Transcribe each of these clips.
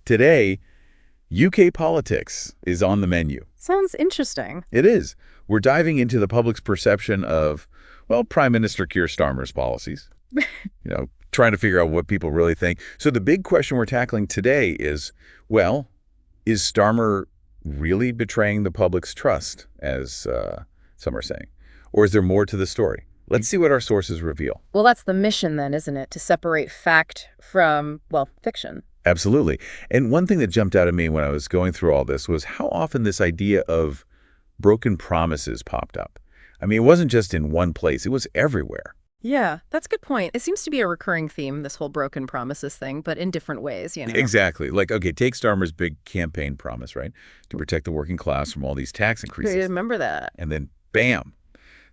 Today, UK politics is on the menu. Sounds interesting. It is. We're diving into the public's perception of, well, Prime Minister Keir Starmer's policies. Trying to figure out what people really think. So the big question we're tackling today is, well, is Starmer really betraying the public's trust, as some are saying? Or is there more to the story? Let's see what our sources reveal. Well, that's the mission then, isn't it? To separate fact from, well, fiction. Absolutely. And one thing that jumped out at me when I was going through all this was how often this idea of broken promises popped up. I mean, it wasn't just in one place. It was everywhere. Yeah, that's a good point. It seems to be a recurring theme, this whole broken promises thing, but in different ways, Exactly. Like, okay, take Starmer's big campaign promise, right? To protect the working class from all these tax increases. I remember that. And then, bam,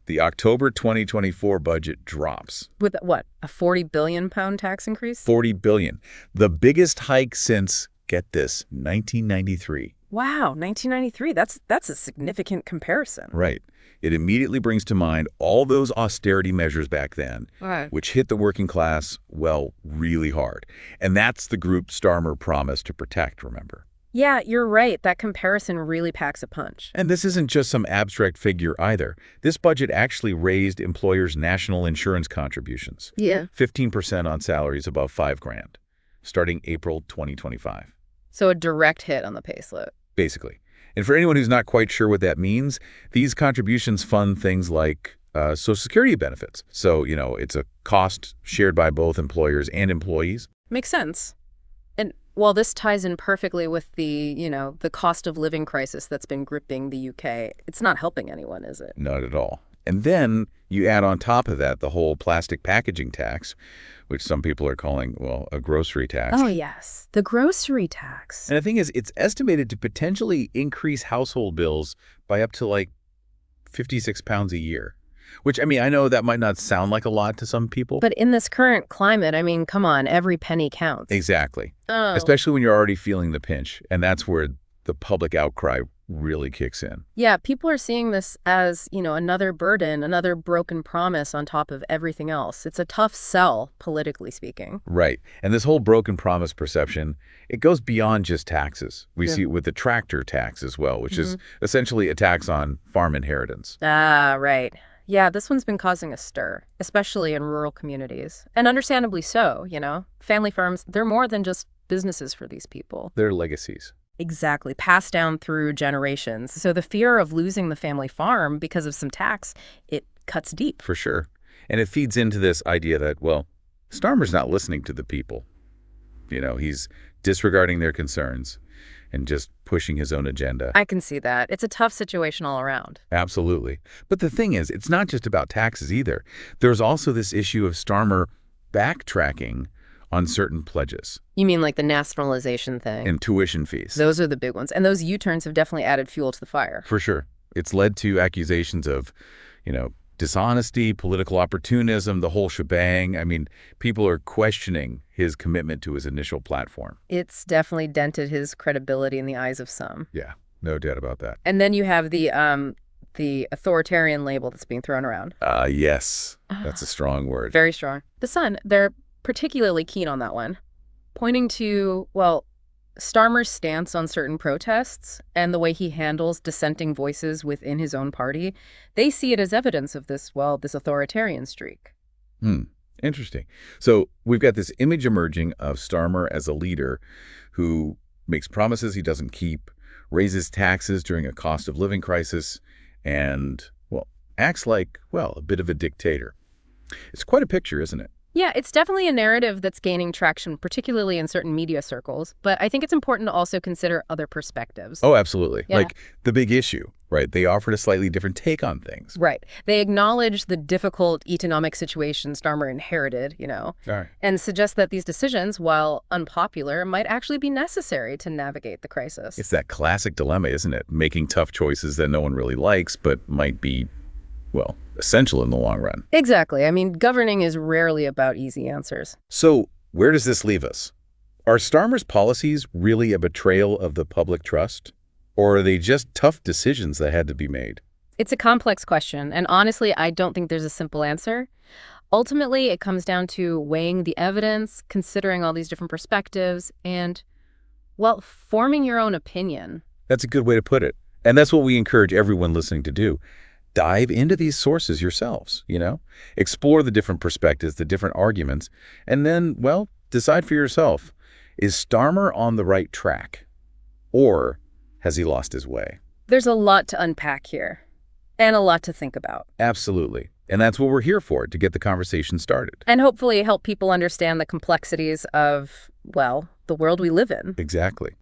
the October 2024 budget drops. With what, a £40 billion tax increase? $40 billion. The biggest hike since, get this, 1993. Wow, 1993. That's a significant comparison. Right. It immediately brings to mind all those austerity measures back then, right, which hit the working class, well, really hard. And that's the group Starmer promised to protect, remember? Yeah, you're right. That comparison really packs a punch. And this isn't just some abstract figure either. This budget actually raised employers' national insurance contributions. Yeah. 15% on salaries above $5,000, starting April 2025. So a direct hit on the payslip. Basically. And for anyone who's not quite sure what that means, these contributions fund things like Social Security benefits. So, it's a cost shared by both employers and employees. Makes sense. And while this ties in perfectly with the, the cost of living crisis that's been gripping the UK, it's not helping anyone, is it? Not at all. And then you add on top of that the whole plastic packaging tax, which some people are calling, well, a grocery tax. Oh, yes. The grocery tax. And the thing is, it's estimated to potentially increase household bills by up to like £56 a year. Which, I know that might not sound like a lot to some people. But in this current climate, come on, every penny counts. Exactly. Oh. Especially when you're already feeling the pinch. And that's where the public outcry really kicks in. Yeah, people are seeing this as, another burden, another broken promise on top of everything else. It's a tough sell, politically speaking. Right. And this whole broken promise perception, it goes beyond just taxes. We see it with the tractor tax as well, which is essentially a tax on farm inheritance. Ah, right. Yeah, this one's been causing a stir, especially in rural communities. And understandably so, Family farms, they're more than just businesses for these people. They're legacies. Exactly, passed down through generations. So the fear of losing the family farm because of some tax, it cuts deep. For sure. And it feeds into this idea that, well, Starmer's not listening to the people. He's disregarding their concerns and just pushing his own agenda. I can see that. It's a tough situation all around. Absolutely. But the thing is, it's not just about taxes either. There's also this issue of Starmer backtracking on certain pledges. You mean like the nationalization thing? And tuition fees. Those are the big ones. And those U-turns have definitely added fuel to the fire. For sure. It's led to accusations of, dishonesty, political opportunism, the whole shebang. People are questioning his commitment to his initial platform. It's definitely dented his credibility in the eyes of some. Yeah, no doubt about that. And then you have the authoritarian label that's being thrown around. Yes, that's a strong word. Very strong. The Sun, they're particularly keen on that one, pointing to, well, Starmer's stance on certain protests and the way he handles dissenting voices within his own party. They see it as evidence of this authoritarian streak. Interesting. So we've got this image emerging of Starmer as a leader who makes promises he doesn't keep, raises taxes during a cost of living crisis, and, well, acts like, well, a bit of a dictator. It's quite a picture, isn't it? Yeah, it's definitely a narrative that's gaining traction, particularly in certain media circles. But I think it's important to also consider other perspectives. Oh, absolutely. Yeah. Like the big issue, right? They offered a slightly different take on things. Right. They acknowledge the difficult economic situation Starmer inherited, All right. and suggest that these decisions, while unpopular, might actually be necessary to navigate the crisis. It's that classic dilemma, isn't it? Making tough choices that no one really likes, but might be, well, essential in the long run. Exactly. Governing is rarely about easy answers. So where does this leave us? Are Starmer's policies really a betrayal of the public trust? Or are they just tough decisions that had to be made? It's a complex question, and honestly, I don't think there's a simple answer. Ultimately, it comes down to weighing the evidence, considering all these different perspectives, and Well, forming your own opinion. That's a good way to put it. And that's what we encourage everyone listening to do. Dive into these sources yourselves, Explore the different perspectives, the different arguments, and then, well, decide for yourself. Is Starmer on the right track? Or has he lost his way? There's a lot to unpack here, and a lot to think about. Absolutely. And that's what we're here for, to get the conversation started. And hopefully help people understand the complexities of, well, the world we live in. Exactly.